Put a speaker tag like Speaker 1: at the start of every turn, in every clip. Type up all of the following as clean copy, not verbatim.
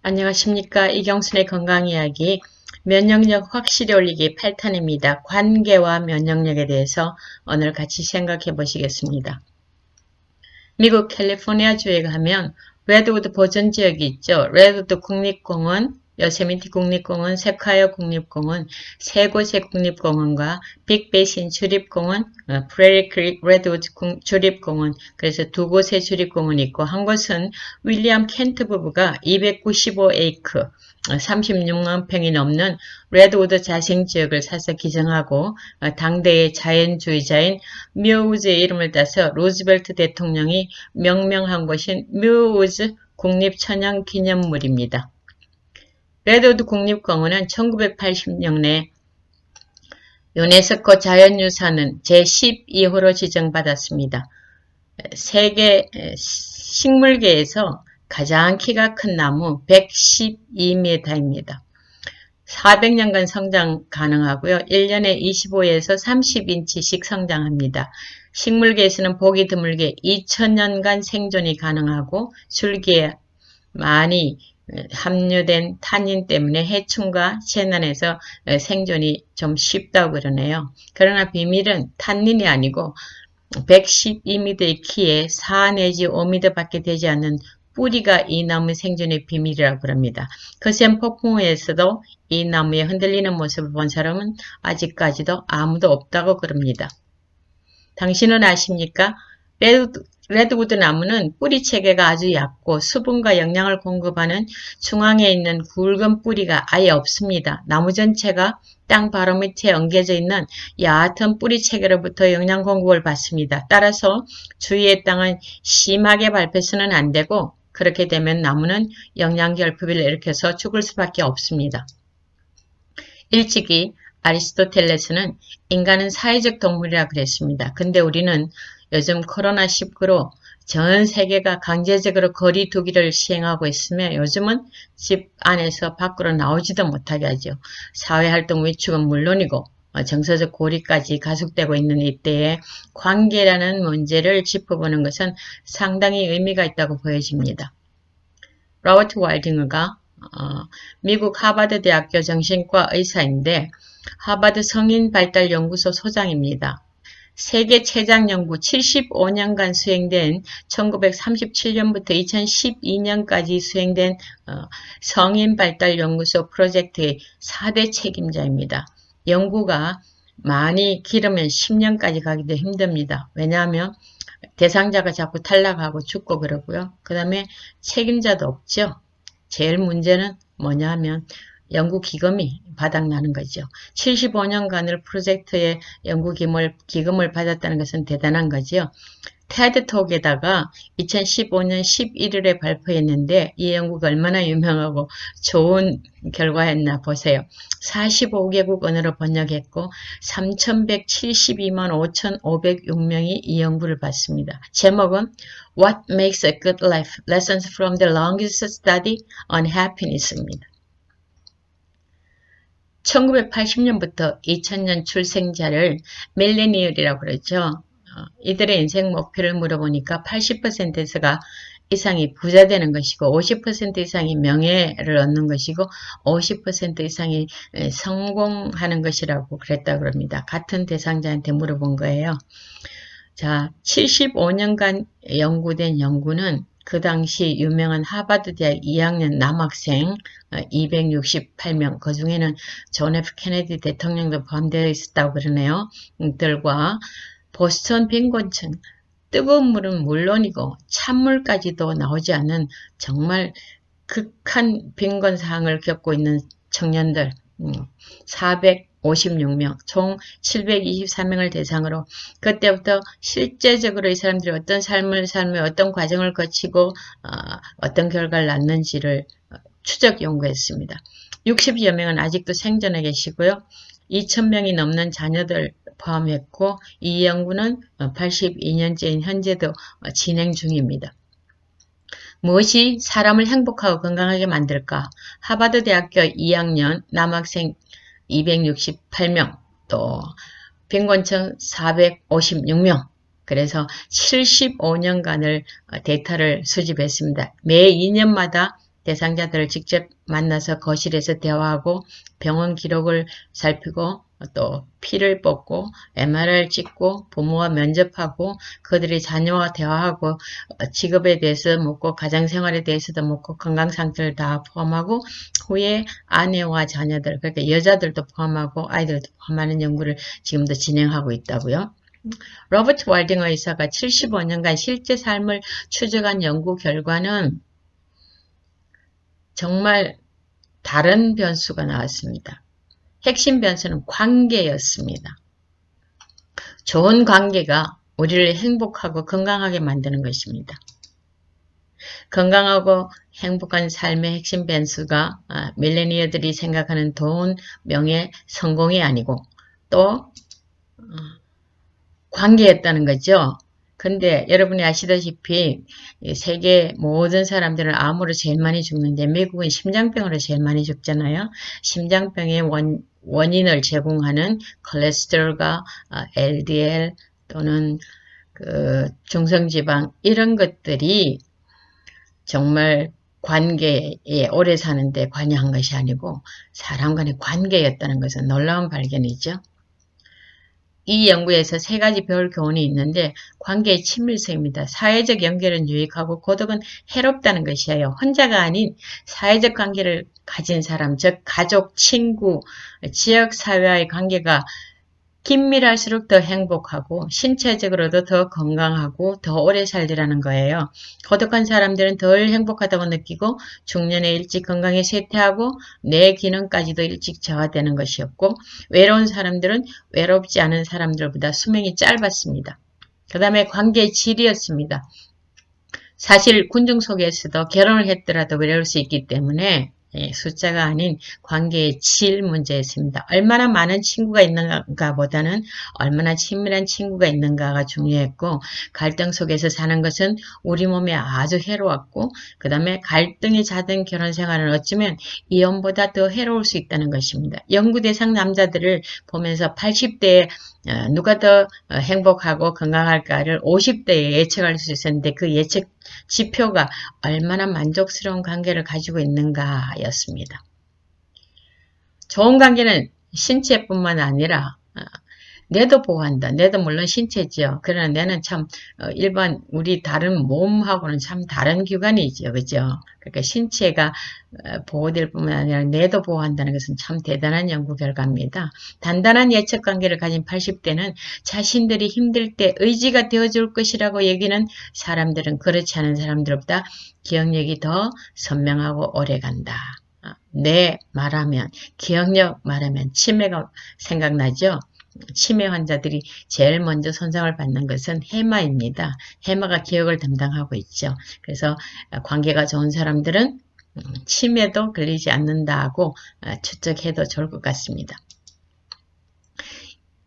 Speaker 1: 안녕하십니까. 이경순의 건강이야기 면역력 확실히 올리기 8탄입니다. 관계와 면역력에 대해서 오늘 같이 생각해 보시겠습니다. 미국 캘리포니아주에 가면 레드우드 보전지역이 있죠. 레드우드 국립공원, 요세미티 국립공원, 세콰이어 국립공원, 세 곳의 국립공원과 빅베이신 주립공원, 프레리 크릭 레드우드 주립공원, 그래서 두 곳의 주립공원이 있고 한 곳은 윌리엄 켄트 부부가 295에이크, 36만 평이 넘는 레드우드 자생지역을 사서 기증하고 당대의 자연주의자인 뮤우즈의 이름을 따서 로즈벨트 대통령이 명명한 곳인 뮤우즈 국립천연기념물입니다. 레드우드 국립공원은 1980년에 유네스코 자연유산은 제12호로 지정받았습니다. 세계 식물계에서 가장 키가 큰 나무 112m입니다. 400년간 성장 가능하고요. 1년에 25에서 30인치씩 성장합니다. 식물계에서는 보기 드물게 2000년간 생존이 가능하고 줄기에 많이 함유된 탄닌 때문에 해충과 재난에서 생존이 좀 쉽다고 그러네요. 그러나 비밀은 탄닌이 아니고 112m의 키에 4 내지 5m 밖에 되지 않는 뿌리가 이 나무 생존의 비밀이라고 합니다. 거센 폭풍우에서도 이 나무의 흔들리는 모습을 본 사람은 아직까지도 아무도 없다고 그럽니다. 당신은 아십니까? 레드우드 나무는 뿌리 체계가 아주 얕고 수분과 영양을 공급하는 중앙에 있는 굵은 뿌리가 아예 없습니다. 나무 전체가 땅 바로 밑에 엉겨져 있는 얕은 뿌리 체계로부터 영양 공급을 받습니다. 따라서 주위의 땅은 심하게 밟혀서는 안 되고 그렇게 되면 나무는 영양 결핍을 일으켜서 죽을 수밖에 없습니다. 일찍이 아리스토텔레스는 인간은 사회적 동물이라 그랬습니다. 근데 우리는 요즘 코로나19로 전 세계가 강제적으로 거리 두기를 시행하고 있으며 요즘은 집 안에서 밖으로 나오지도 못하게 하죠. 사회활동 위축은 물론이고 정서적 고립까지 가속되고 있는 이때에 관계라는 문제를 짚어보는 것은 상당히 의미가 있다고 보여집니다. 로버트 와일딩어가 미국 하버드 대학교 정신과 의사인데 하버드 성인발달연구소 소장입니다. 세계 췌장 연구 75년간 수행된 1937년부터 2012년까지 수행된 성인발달연구소 프로젝트의 4대 책임자입니다. 연구가 많이 길으면 10년까지 가기도 힘듭니다. 왜냐하면 대상자가 자꾸 탈락하고 죽고 그러고요. 그 다음에 책임자도 없죠. 제일 문제는 뭐냐 하면 연구기금이 바닥나는 거죠. 75년간을 프로젝트에 연구기금을 받았다는 것은 대단한 거죠. 테드톡에다가 2015년 11월에 발표했는데 이 연구가 얼마나 유명하고 좋은 결과였나 보세요. 45개국 언어로 번역했고 3,172만 5,506명이 이 연구를 봤습니다. 제목은 What Makes a Good Life? Lessons from the Longest Study on Happiness입니다. 1980년부터 2000년 출생자를 밀레니얼이라고 그러죠. 이들의 인생 목표를 물어보니까 80%가 이상이 부자 되는 것이고 50% 이상이 명예를 얻는 것이고 50% 이상이 성공하는 것이라고 그랬다고 합니다. 같은 대상자한테 물어본 거예요. 자, 75년간 연구된 연구는 그 당시 유명한 하버드 대학 2학년 남학생 268명, 그 중에는 존 F 케네디 대통령도 포함되어 있었다고 그러네요. 들과 보스턴 빈곤층, 뜨거운 물은 물론이고 찬물까지도 나오지 않는 정말 극한 빈곤 상황을 겪고 있는 청년들 456명, 총 724명을 대상으로 그때부터 실제적으로 이 사람들이 어떤 삶을 살며 어떤 과정을 거치고 어떤 결과를 낳는지를 추적 연구했습니다. 60여 명은 아직도 생존해 계시고요. 2,000명이 넘는 자녀들 포함했고 이 연구는 82년째인 현재도 진행 중입니다. 무엇이 사람을 행복하고 건강하게 만들까? 하버드 대학교 2학년 남학생 268명, 또 빈곤층 456명, 그래서 75년간을 데이터를 수집했습니다. 매 2년마다 대상자들을 직접 만나서 거실에서 대화하고 병원 기록을 살피고 또 피를 뽑고 MRI를 찍고 부모와 면접하고 그들의 자녀와 대화하고 직업에 대해서 묻고 가정생활에 대해서도 묻고 건강 상태를 다 포함하고 후에 아내와 자녀들 그러니까 여자들도 포함하고 아이들도 포함하는 연구를 지금도 진행하고 있다고요. 로버트 월딩어 의사가 75년간 실제 삶을 추적한 연구 결과는 정말 다른 변수가 나왔습니다. 핵심 변수는 관계였습니다. 좋은 관계가 우리를 행복하고 건강하게 만드는 것입니다. 건강하고 행복한 삶의 핵심 변수가 밀레니어들이 생각하는 돈, 명예, 성공이 아니고 또 관계였다는 거죠. 근데 여러분이 아시다시피 세계 모든 사람들은 암으로 제일 많이 죽는데 미국은 심장병으로 제일 많이 죽잖아요. 심장병의 원인을 제공하는 콜레스테롤과 LDL 또는 중성지방 이런 것들이 정말 관계에 오래 사는데 관여한 것이 아니고 사람 간의 관계였다는 것은 놀라운 발견이죠. 이 연구에서 세 가지 배울 교훈이 있는데 관계의 친밀성입니다. 사회적 연결은 유익하고 고독은 해롭다는 것이에요. 혼자가 아닌 사회적 관계를 가진 사람, 즉 가족, 친구, 지역사회와의 관계가 긴밀할수록 더 행복하고 신체적으로도 더 건강하고 더 오래 살리라는 거예요. 고독한 사람들은 덜 행복하다고 느끼고 중년에 일찍 건강에 쇠퇴하고 뇌 기능까지도 일찍 저하되는 것이었고 외로운 사람들은 외롭지 않은 사람들보다 수명이 짧았습니다. 그 다음에 관계의 질이었습니다. 사실 군중 속에서도 결혼을 했더라도 외로울 수 있기 때문에 숫자가 아닌 관계의 질 문제였습니다. 얼마나 많은 친구가 있는가 보다는 얼마나 친밀한 친구가 있는가가 중요했고 갈등 속에서 사는 것은 우리 몸에 아주 해로웠고 그 다음에 갈등이 잦은 결혼 생활은 어쩌면 이혼보다 더 해로울 수 있다는 것입니다. 연구 대상 남자들을 보면서 80대에 누가 더 행복하고 건강할까를 50대에 예측할 수 있었는데 그 예측 지표가 얼마나 만족스러운 관계를 가지고 있는가 였습니다. 좋은 관계는 신체뿐만 아니라 뇌도 보호한다. 뇌도 물론 신체죠. 그러나 뇌는 참 일반 우리 다른 몸하고는 참 다른 기관이죠. 그죠? 그러니까 신체가 보호될 뿐만 아니라 뇌도 보호한다는 것은 참 대단한 연구 결과입니다. 단단한 예측 관계를 가진 80대는 자신들이 힘들 때 의지가 되어줄 것이라고 여기는 사람들은 그렇지 않은 사람들보다 기억력이 더 선명하고 오래간다. 뇌 말하면 기억력 말하면 치매가 생각나죠? 치매 환자들이 제일 먼저 손상을 받는 것은 해마입니다. 해마가 기억을 담당하고 있죠. 그래서 관계가 좋은 사람들은 치매도 걸리지 않는다고 추측해도 좋을 것 같습니다.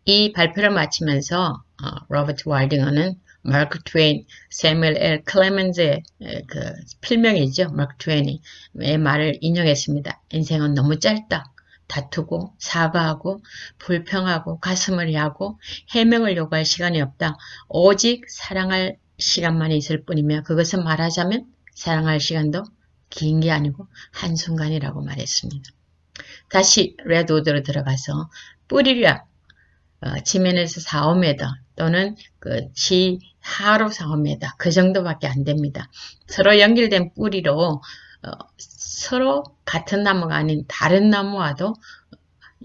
Speaker 1: 이 발표를 마치면서 로버트 월딩어는 마크 트웨인, 세뮤얼 L. 클레멘즈의 그 필명이죠. 마크 트웨인의 말을 인용했습니다. 인생은 너무 짧다. 다투고 사과하고 불평하고 가슴을 야고 해명을 요구할 시간이 없다. 오직 사랑할 시간만 있을 뿐이며 그것은 말하자면 사랑할 시간도 긴 게 아니고 한순간이라고 말했습니다. 다시 레드우드로 들어가서 뿌리력 지면에서 4-5m 또는 지하로 4-5m 그 정도밖에 안 됩니다. 서로 연결된 뿌리로 서로 같은 나무가 아닌 다른 나무와도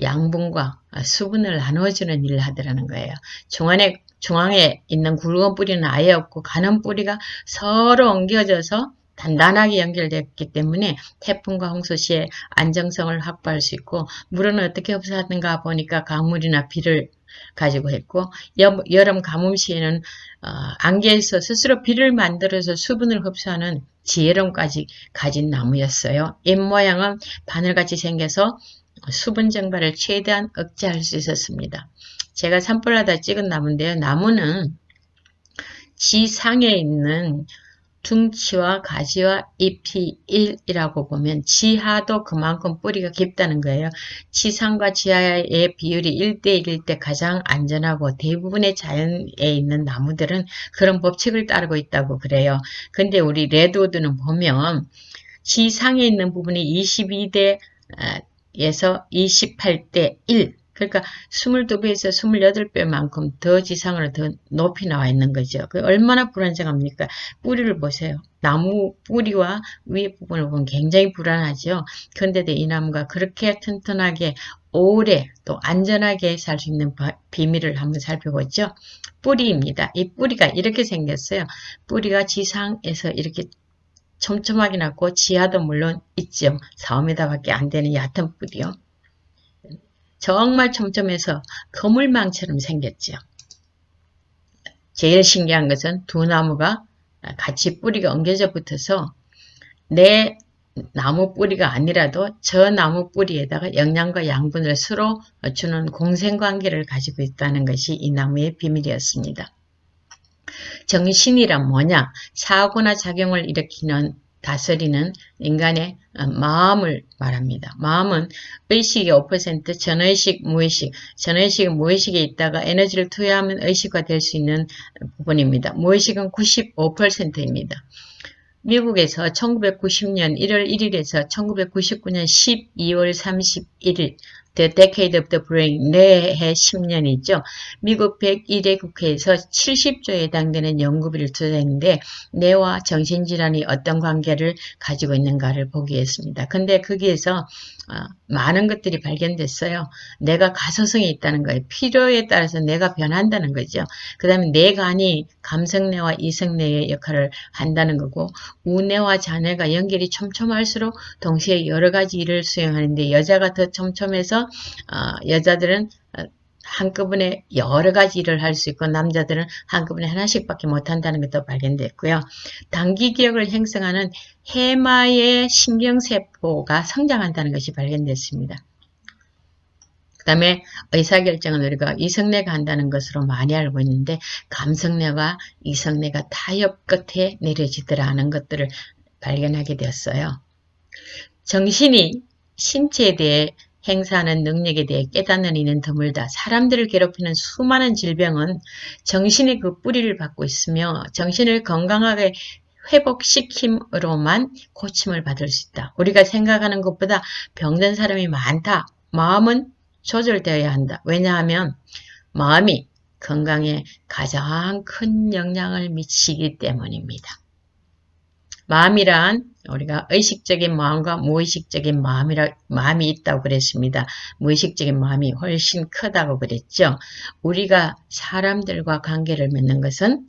Speaker 1: 양분과 수분을 나누어주는 일을 하더라는 거예요. 중앙에 있는 굵은 뿌리는 아예 없고 가는 뿌리가 서로 엉겨져서 단단하게 연결됐기 때문에 태풍과 홍수 시에 안정성을 확보할 수 있고 물은 어떻게 흡수하는가 보니까 강물이나 비를 가지고 했고 여름 가뭄 시에는 안개에서 스스로 비를 만들어서 수분을 흡수하는 지혜로움까지 가진 나무였어요. 잎 모양은 바늘같이 생겨서 수분 증발을 최대한 억제할 수 있었습니다. 제가 산불하다 찍은 나무인데요. 나무는 지상에 있는 둥치와 가지와 잎이 1이라고 보면 지하도 그만큼 뿌리가 깊다는 거예요. 지상과 지하의 비율이 1대1일 때 가장 안전하고 대부분의 자연에 있는 나무들은 그런 법칙을 따르고 있다고 그래요. 근데 우리 레드우드는 보면 지상에 있는 부분이 22대에서 28대 1. 그러니까 22배에서 28배만큼 더 지상으로 더 높이 나와 있는 거죠. 그 얼마나 불안정합니까? 뿌리를 보세요. 나무 뿌리와 위에 부분을 보면 굉장히 불안하죠. 그런데도 이 나무가 그렇게 튼튼하게 오래 또 안전하게 살 수 있는 비밀을 한번 살펴보죠. 뿌리입니다. 이 뿌리가 이렇게 생겼어요. 뿌리가 지상에서 이렇게 촘촘하게 났고 지하도 물론 있죠. 4m밖에 안 되는 얕은 뿌리요. 정말 촘촘해서 거물망처럼 생겼죠. 제일 신기한 것은 두 나무가 같이 뿌리가 엉겨져 붙어서 내 나무 뿌리가 아니라도 저 나무 뿌리에다가 영양과 양분을 서로 주는 공생관계를 가지고 있다는 것이 이 나무의 비밀이었습니다. 정신이란 뭐냐? 사고나 작용을 일으키는 다스리는 인간의 마음을 말합니다. 마음은 의식이 5%, 전의식, 무의식. 전의식은 무의식에 있다가 에너지를 투여하면 의식화 될 수 있는 부분입니다. 무의식은 95%입니다. 미국에서 1990년 1월 1일에서 1999년 12월 31일 The Decade of the Brain, 뇌해 10년이죠. 미국 101회 국회에서 70조에 해당되는 연구비를 투자했는데 뇌와 정신질환이 어떤 관계를 가지고 있는가를 보기 위해서입니다. 근데 거기에서 많은 것들이 발견됐어요. 뇌가 가소성이 있다는 거예요. 필요에 따라서 뇌가 변한다는 거죠. 그 다음에 뇌간이 감성뇌와 이성뇌의 역할을 한다는 거고 우뇌와 자뇌가 연결이 촘촘할수록 동시에 여러 가지 일을 수행하는데 여자가 더 촘촘해서 여자들은 한꺼번에 여러 가지 일을 할 수 있고 남자들은 한꺼번에 하나씩밖에 못한다는 것도 발견됐고요. 단기 기억을 형성하는 해마의 신경세포가 성장한다는 것이 발견됐습니다. 그 다음에 의사결정은 우리가 이성뇌가 한다는 것으로 많이 알고 있는데 감성뇌와 이성뇌가 타협 끝에 내려지더라 하는 것들을 발견하게 되었어요. 정신이 신체에 대해 행사하는 능력에 대해 깨닫는 이는 드물다. 사람들을 괴롭히는 수많은 질병은 정신의 그 뿌리를 받고 있으며 정신을 건강하게 회복시킴으로만 고침을 받을 수 있다. 우리가 생각하는 것보다 병든 사람이 많다. 마음은 조절되어야 한다. 왜냐하면 마음이 건강에 가장 큰 영향을 미치기 때문입니다. 마음이란 우리가 의식적인 마음과 무의식적인 마음이 있다고 그랬습니다. 무의식적인 마음이 훨씬 크다고 그랬죠. 우리가 사람들과 관계를 맺는 것은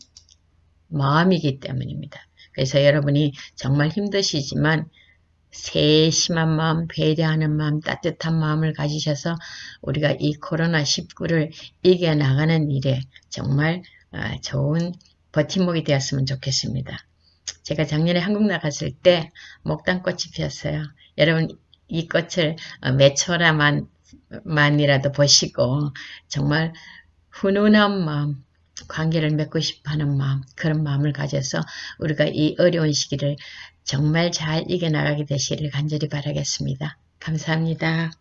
Speaker 1: 마음이기 때문입니다. 그래서 여러분이 정말 힘드시지만 세심한 마음, 배려하는 마음, 따뜻한 마음을 가지셔서 우리가 이 코로나19를 이겨나가는 일에 정말 좋은 버팀목이 되었으면 좋겠습니다. 제가 작년에 한국 나갔을 때 목단꽃이 피었어요. 여러분 이 꽃을 몇 초라만이라도 보시고 정말 훈훈한 마음, 관계를 맺고 싶어하는 마음, 그런 마음을 가져서 우리가 이 어려운 시기를 정말 잘 이겨나가게 되시기를 간절히 바라겠습니다. 감사합니다.